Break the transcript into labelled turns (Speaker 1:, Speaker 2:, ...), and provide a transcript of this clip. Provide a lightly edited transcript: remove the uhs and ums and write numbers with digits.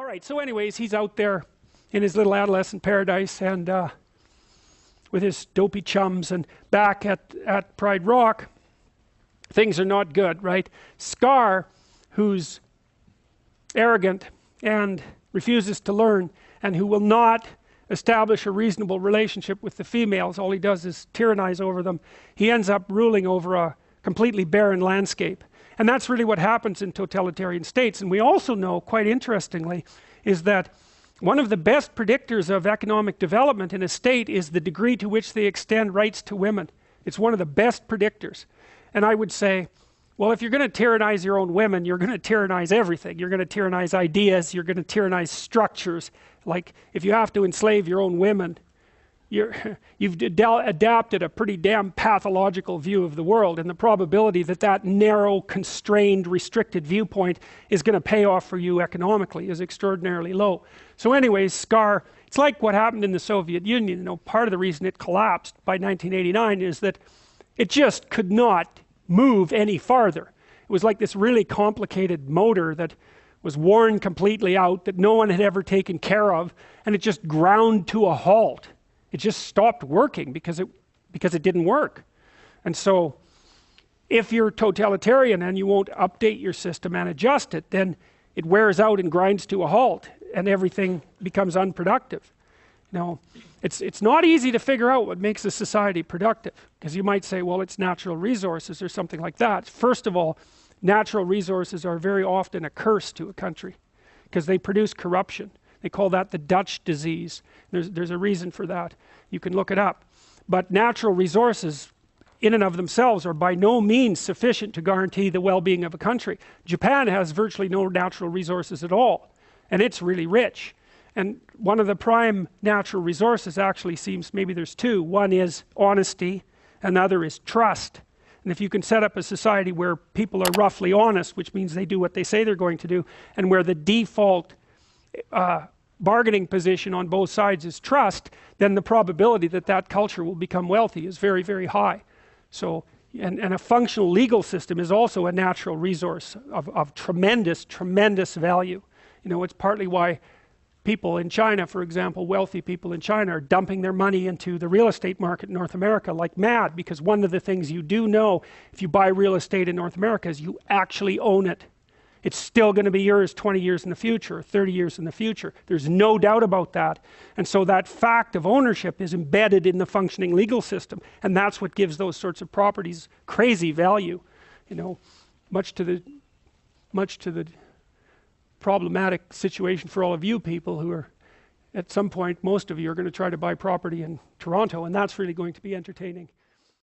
Speaker 1: All right, so anyways, he's out there in his little adolescent paradise and with his dopey chums, and back at Pride Rock, things are not good, right? Scar, who's arrogant and refuses to learn, and who will not establish a reasonable relationship with the females, all he does is tyrannize over them. He ends up ruling over a completely barren landscape. And that's really what happens in totalitarian states. And we also know, quite interestingly, is that one of the best predictors of economic development in a state is the degree to which they extend rights to women. It's one of the best predictors. And I would say, well, if you're going to tyrannize your own women, you're going to tyrannize everything. You're going to tyrannize ideas, you're going to tyrannize structures. Like, if you have to enslave your own women, you've adapted a pretty damn pathological view of the world, and the probability that that narrow, constrained, restricted viewpoint is going to pay off for you economically is extraordinarily low. So anyways, Scar, it's like what happened in the Soviet Union. You know, part of the reason it collapsed by 1989 is that it just could not move any farther. It was like this really complicated motor that was worn completely out, that no one had ever taken care of, and it just ground to a halt. It just stopped working because it didn't work. And so if you're totalitarian and you won't update your system and adjust it, then it wears out and grinds to a halt, and everything becomes unproductive. Now, it's not easy to figure out what makes a society productive, because you might say, well, it's natural resources or something like that. First of all, natural resources are very often a curse to a country because they produce corruption. They call that the Dutch disease. There's a reason for that. You can look it up. But natural resources in and of themselves are by no means sufficient to guarantee the well-being of a country. Japan has virtually no natural resources at all, and it's really rich. And one of the prime natural resources actually seems, maybe there's two. One is honesty, another is trust. And if you can set up a society where people are roughly honest, which means they do what they say they're going to do, and where the default bargaining position on both sides is trust, then the probability that that culture will become wealthy is very, very high. So, and a functional legal system is also a natural resource of tremendous, tremendous value. You know, it's partly why people in China, for example, wealthy people in China are dumping their money into the real estate market in North America like mad, because one of the things you do know if you buy real estate in North America is you actually own it. It's still going to be yours 20 years in the future, 30 years in the future. There's no doubt about that. And so that fact of ownership is embedded in the functioning legal system. And that's what gives those sorts of properties crazy value. You know, much to the problematic situation for all of you people who are, at some point, most of you are going to try to buy property in Toronto, and that's really going to be entertaining.